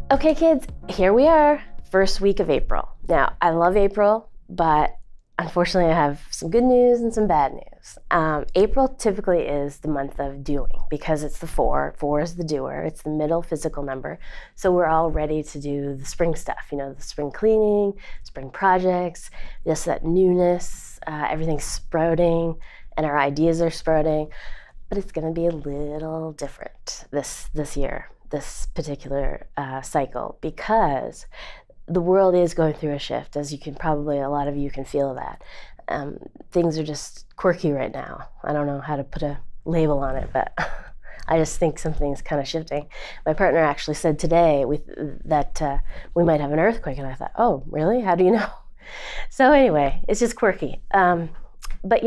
Okay, kids, here we are, first week of April. Now, I love April, but unfortunately I have some good news and some bad news. April typically is the month of doing because it's the 4. 4 is the doer. It's the middle physical number. So we're all ready to do the spring stuff, the spring cleaning, spring projects, just that newness, everything's sprouting and our ideas are sprouting. But it's going to be a little different this year, this particular cycle, because the world is going through a shift, as you can probably, a lot of you can feel that. Things are just quirky right now. I don't know how to put a label on it, but I just think something's kind of shifting. My partner actually said today that we might have an earthquake, and I thought, oh, really? How do you know? So anyway, it's just quirky. But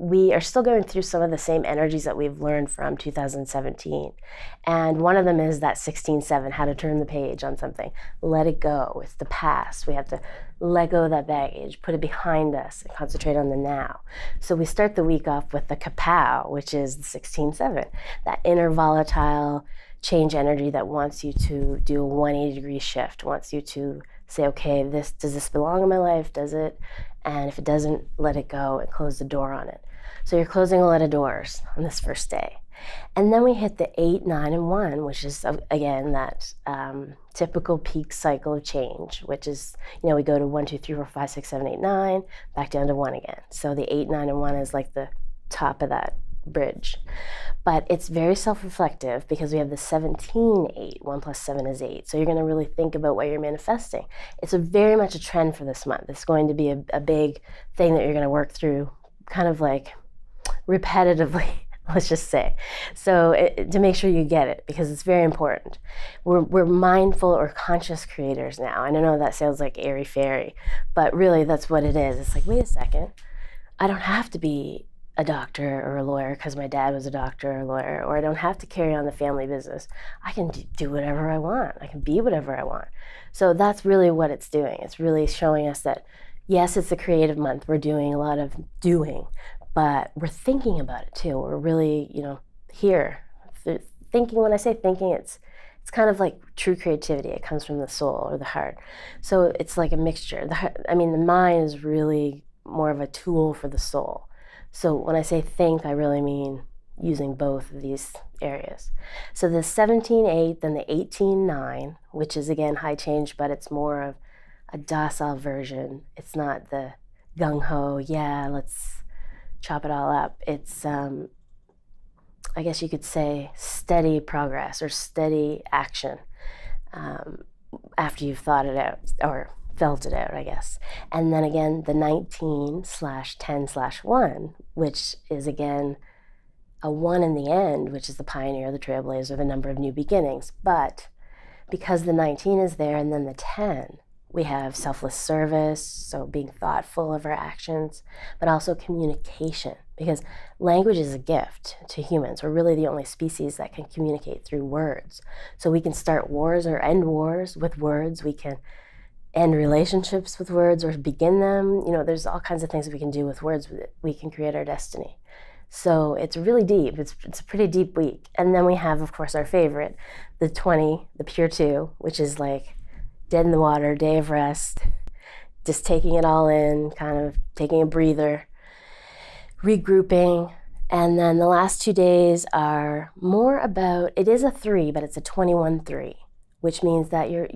we are still going through some of the same energies that we've learned from 2017. And one of them is that 16-7, how to turn the page on something. Let it go. It's the past. We have to let go of that baggage, put it behind us, and concentrate on the now. So we start the week off with the kapow, which is the 16-7, that inner volatile change energy that wants you to do a 180-degree shift, wants you to say, okay, does this belong in my life? Does it? And if it doesn't, let it go and close the door on it. So you're closing a lot of doors on this first day. And then we hit the 8, 9, and 1, which is, again, that typical peak cycle of change, which is, we go to 1, 2, 3, 4, 5, 6, 7, 8, 9, back down to 1 again. So the 8, 9, and 1 is like the top of that bridge. But it's very self-reflective because we have the 17, 8. 1 plus 7 is 8. So you're going to really think about what you're manifesting. It's very much a trend for this month. It's going to be a big thing that you're going to work through kind of like repetitively, let's just say. So to make sure you get it, because it's very important. We're mindful or conscious creators now. And I know that sounds like airy-fairy, but really that's what it is. It's like, wait a second, I don't have to be a doctor or a lawyer because my dad was a doctor or a lawyer, or I don't have to carry on the family business. I can do whatever I want. I can be whatever I want. So that's really what it's doing. It's really showing us that, yes, it's a creative month. We're doing a lot of doing, but we're thinking about it too. We're really, here. Thinking, when I say thinking, it's kind of like true creativity. It comes from the soul or the heart. So it's like a mixture. The mind is really more of a tool for the soul. So when I say think, I really mean using both of these areas. So the 17-8, then the 18-9, which is again high change, but it's more of a docile version. It's not the gung-ho, yeah, let's chop it all up. It's, I guess you could say, steady progress or steady action after you've thought it out or felt it out, I guess. And then again, the 19/10/1, which is again a 1 in the end, which is the pioneer, the trailblazer of a number of new beginnings. But because the 19 is there and then the 10, we have selfless service, so being thoughtful of our actions, but also communication, because language is a gift to humans. We're really the only species that can communicate through words. So we can start wars or end wars with words. We can end relationships with words or begin them. There's all kinds of things we can do with words. We can create our destiny. So it's really deep. It's a pretty deep week. And then we have, of course, our favorite, the 20, the pure 2, which is like dead in the water, day of rest, just taking it all in, kind of taking a breather, regrouping. And then the last 2 days are more about, it is a 3, but it's a 21-3, which means that you're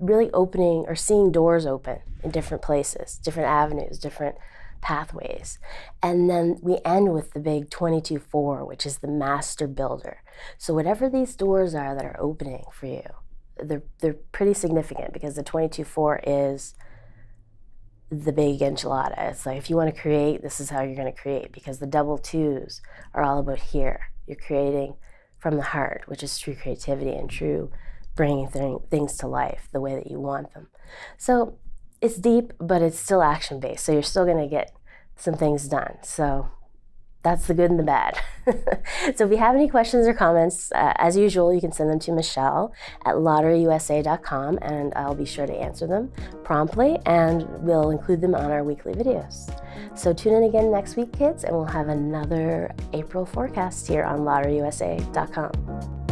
really opening or seeing doors open in different places, different avenues, different pathways. And then we end with the big 22-4, which is the master builder. So whatever these doors are that are opening for you, they're pretty significant, because the 22-4 is the big enchilada. It's like, if you want to create, this is how you're going to create, because the double 2s are all about here. You're creating from the heart, which is true creativity and true bringing things to life the way that you want them. So it's deep, but it's still action-based. So you're still going to get some things done. So That's the good and the bad. So if you have any questions or comments, as usual, you can send them to Michelle@lotteryusa.com, and I'll be sure to answer them promptly, and we'll include them on our weekly videos. So tune in again next week, kids, and we'll have another April forecast here on lotteryusa.com.